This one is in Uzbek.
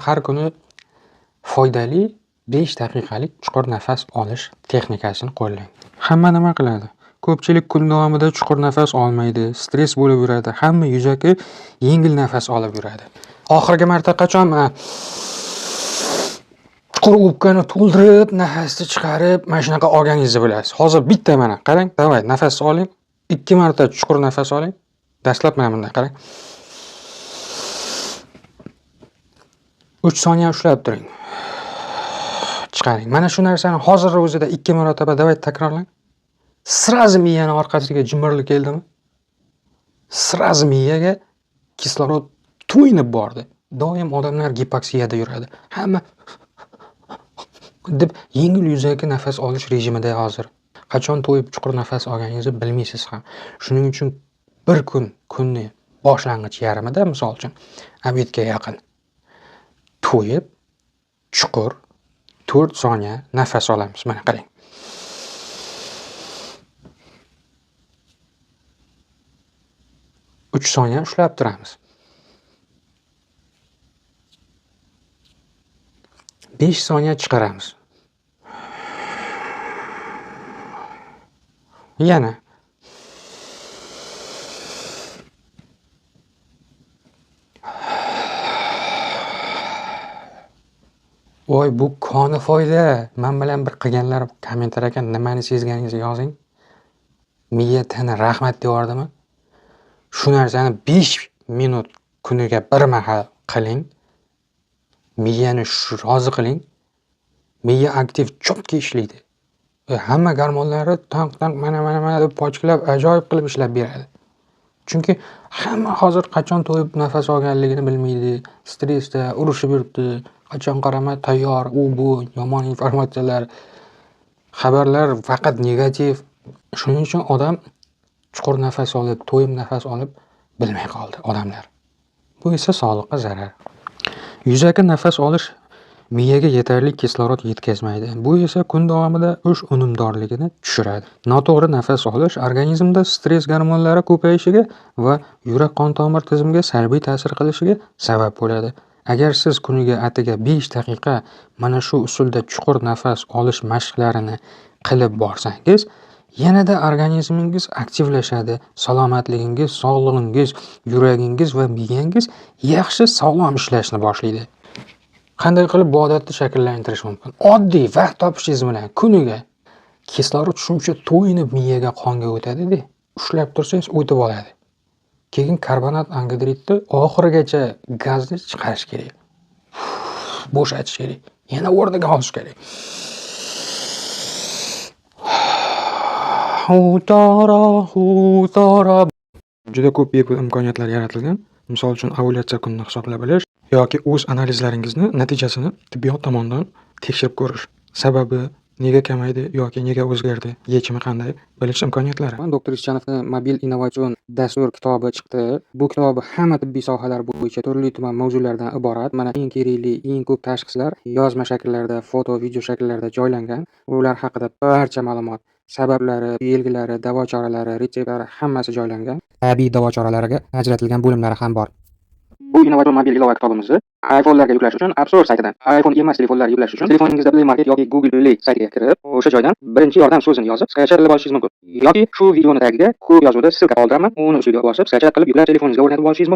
har kuni foydali 5 daqiqalik chuqur nafas olish texnikasini qo'llang. Hamma nima qiladi? Ko'pchilik kun davomida chuqur nafas olmaydi, stress bo'lib yuradi. Hamma yuzaki yengil nafas olib yuradi. Oxirgi marta qachon chuqur o'pkani to'ldirib, nafasni chiqarib, mana shunaqa olganingizni bilasiz. Hozir bitta mana qarang, davay nafas oling. 2 marta chuqur nafas oling. Dastlab mana bunday qarang. 3 soniya ushlab turing. Chiqaring. Mana shu narsani hozir o'zida 2 marotaba davay takrorlang. Sirazi miyani orqasiga jimirlik keldimi? Sirazi miyaga kislorod to'yinib bordi. Doim odamlar gipoksiyada yuradi. Hamma deb yengil yuzaki nafas olish rejimida hozir. Qachon to'yib chuqur nafas olganingizni bilmaysiz ham. Shuning uchun bir kunni boshlang'ich yarmida, misol uchun, obedga yaqin to'yib chuqur 4 soniya nafas olamiz. Mana qarang. Uch soniya ushlab turamiz. 5 soniya chiqaramiz. Yana. Voy, bu koni foyda. Men bilan bir qilganlar kommentarga nimani sezganingizni yozing. Miya tana rahmat deyordimi? Shu narsani 5 minut kuniga bir mahal qiling. Miyani rozi qiling. Miya aktiv chotki ishlaydi. Hamma gormonlari tanq mana deb pochklab ajoyib qilib ishlab beradi. Chunki hamma hozir qachon to'yib nafas olganligini bilmaydi. Stressda urushib yuribdi. Qachon qarama tayyor, bu yomon informatsiyalar, xabarlar faqat negativ. Shuning uchun odam chuqur nafas olib, to'yib nafas olib bilmay qoldi odamlar. Bu esa sog'liqqa zarar. Yuzaki nafas olish miyaga yetarli kislorod yetkazmaydi. Bu esa kun davomida o'sh unumdorligini tushiradi. Noto'g'ri nafas olish organizmda stress gormonlari ko'payishiga va yurak qon tomir tizimiga salbiy ta'sir qilishiga sabab bo'ladi. Agar siz kuniga atigi 5 daqiqa mana shu usulda chuqur nafas olish mashqlarini qilib borsangiz, yanada organizmingiz aktivlashadi. Salomatligingiz, sog'lig'ingiz, yuragingiz va miyangiz yaxshi sog'lom ishlashni boshlaydi. Qanday qilib bu odatni shakllantirish mumkin? Oddiy vaqt topishingiz bilan kuniga kislorod shuncha to'yinib miyaga qonga o'tadi-da, ushlab tursangiz o'tib oladi. Keyin karbonat angidridni oxirigacha gazni chiqarish kerak. Bo'shatish kerak. Yana o'rniga olish kerak. Hutara. Juda ko'p bepul imkoniyatlar yaratilgan. Misol uchun ovulyatsiya kunini hisoblab bilish yoki o'z analizlaringizni natijasini tibbiyot tomonidan tekshirib ko'rish. Sababi nega kamaydi yoki nega o'zgardi, yechimi qanday bilish imkoniyatlari. Doktor Ischanovning mobil innovatsion dastur kitobi chiqdi. Bu kitob hamma tibbiy sohalar bo'yicha turli-tuman mavzulardan iborat. Mana eng kerakli, eng ko'p tashxislar yozma shakllarda, foto, video shakllarda joylangan. Ular haqida barcha ma'lumot, sabablari, belgilari, davo choralari, retseptlari hammasi joylangan. Tabiiy davo choralariga ajratilgan bo'limlari ham bor. Bu innovatsion mobil ilova kitobimizni iPhone'larga yuklash uchun App Store saytidan, iPhone emas telefonlarga yuklash uchun telefoningizda Play Market yoki Google Play saytiga kirib, o'sha joydan birinchi yordam so'zini yozib, sketch qilib olishingiz mumkin. Yoki shu videoni tagiga ko'p yozuvda ssilka qoldiraman, uni ustiga bosib, sketch qilib yuklab telefoningizga o'rnatib olishingiz mumkin.